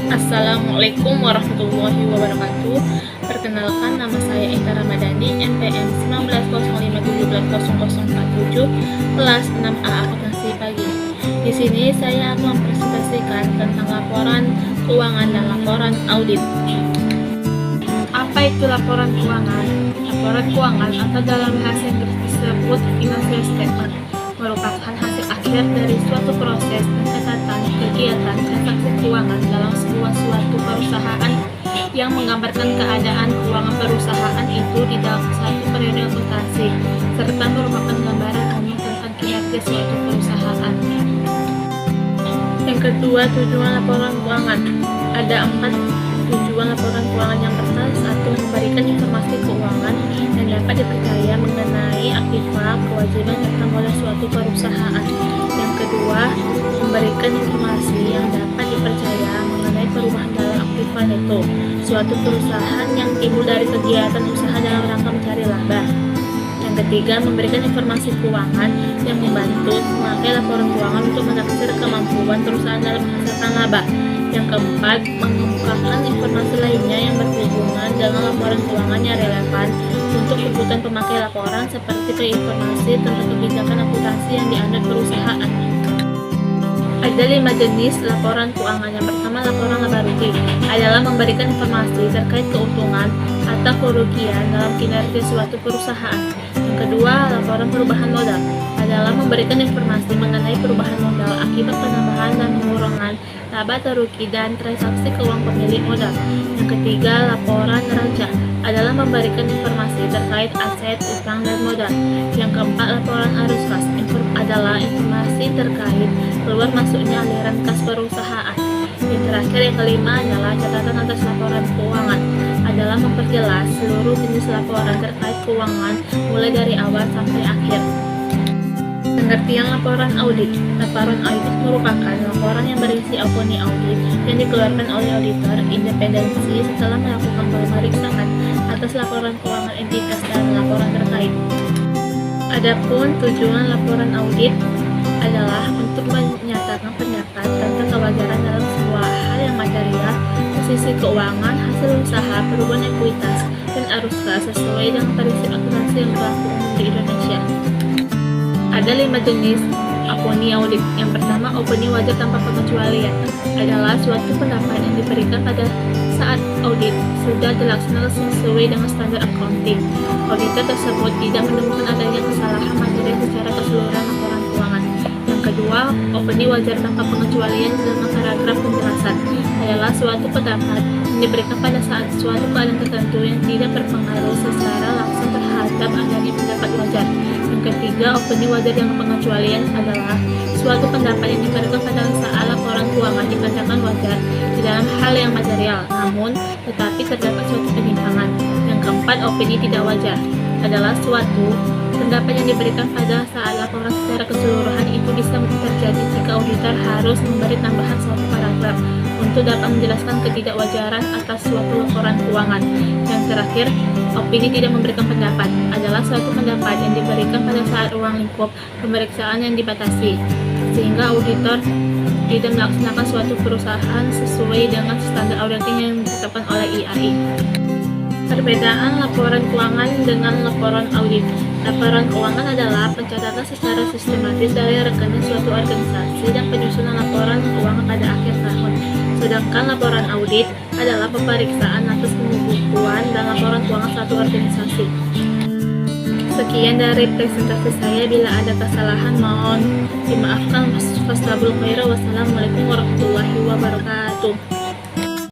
Assalamualaikum warahmatullahi wabarakatuh. Perkenalkan, nama saya Eka Ramadhani, NPM 1905170047, kelas 6A akuntansi pagi. Di sini saya akan mempresentasikan tentang laporan keuangan dan laporan audit. Apa itu laporan keuangan? Laporan keuangan atau dalam bahasa Inggris disebut financial statement merupakan hasil akhir dari suatu proses pencatatan kegiatan transaksi keuangan dalam suatu perusahaan yang menggambarkan keadaan keuangan perusahaan itu di dalam satu periode akuntansi serta merupakan gambaran umum tentang kinerja suatu perusahaan. Yang kedua, tujuan laporan keuangan. Ada 4 tujuan laporan keuangan. Yang pertama, 1. Memberikan informasi keuangan yang dapat dipercaya mengenai aktiva, kewajiban, serta modal suatu perusahaan. Yang kedua, memberikan informasi yang dapat dipercaya mengenai perubahan dalam aktiva neto suatu perusahaan yang timbul dari kegiatan usaha dalam rangka mencari laba. Yang ketiga, memberikan informasi keuangan yang membantu memakai laporan keuangan untuk menaksir kemampuan perusahaan dalam menghasilkan laba. Yang keempat, mengemukakan informasi lainnya yang berhubungan dengan laporan keuangan yang relevan untuk kebutuhan pemakai laporan, seperti informasi tentang kebijakan akuntansi yang dianut perusahaan. Ada 5 jenis laporan keuangan. Yang pertama, laporan laba rugi adalah memberikan informasi terkait keuntungan atau kerugian dalam kinerja suatu perusahaan. Yang kedua, laporan perubahan modal adalah memberikan informasi mengenai perubahan modal akibat penambahan dan pengurangan laba atau rugi dan transaksi keuangan pemilik modal. Yang ketiga, laporan neraca adalah memberikan informasi terkait aset, utang, dan modal. Yang keempat, laporan arus kas adalah informasi terkait keluar masuknya aliran kas perusahaan. Yang terakhir, yang kelima adalah catatan atas laporan keuangan adalah memperjelas seluruh jenis laporan terkait keuangan mulai dari awal sampai akhir. Pengertian laporan audit. Laporan audit merupakan laporan yang berisi opini audit yang dikeluarkan oleh auditor independensi setelah melakukan pemeriksaan atas laporan keuangan entitas dan laporan terkait. Adapun tujuan laporan audit adalah untuk menyatakan pendapat tentang kewajaran dalam sebuah hal yang material, posisi keuangan, hasil usaha, perubahan ekuitas, dan arus kas sesuai dengan prinsip akuntansi yang berlaku umum di Indonesia. Ada 5 jenis opini audit. Yang pertama, opini wajar tanpa pengecualian adalah suatu pendapat yang diberikan pada saat audit sudah dilaksanakan sesuai dengan standar accounting. Auditor tersebut tidak menemukan adanya kesalahan materi secara keseluruhan laporan keuangan. Yang kedua, opini wajar tanpa pengecualian dengan paragraf penjelasan adalah suatu pendapat yang diberikan pada saat suatu keadaan tertentu yang tidak berpengaruh secara langsung terhadap adanya pendapat wajar. Yang ketiga, opini wajar yang pengecualian adalah suatu pendapat yang diberikan pada saat laporan keuangan dikatakan wajar di dalam hal yang material, namun tetapi terdapat suatu penyimpangan. Yang keempat, opini tidak wajar adalah suatu pendapat yang diberikan pada saat laporan secara keseluruhan itu bisa terjadi jika auditor harus memberi tambahan suatu paragraf untuk dapat menjelaskan ketidakwajaran atas suatu laporan keuangan. Yang terakhir, opini tidak memberikan pendapat adalah suatu pendapat yang diberikan pada saat ruang lingkup pemeriksaan yang dibatasi, sehingga auditor tidak melaksanakan suatu perusahaan sesuai dengan standar auditing yang ditetapkan oleh IAI. Perbedaan laporan keuangan dengan laporan audit. Laporan keuangan adalah pencatatan secara sistematis dari rekening suatu organisasi dan penyusunan laporan keuangan pada akhir tahun. Sedangkan laporan audit adalah pemeriksaan atas pembukuan dan laporan keuangan suatu organisasi. Sekian dari presentasi saya. Bila ada kesalahan mohon dimaafkan. Wassalamualaikum warahmatullahi wabarakatuh.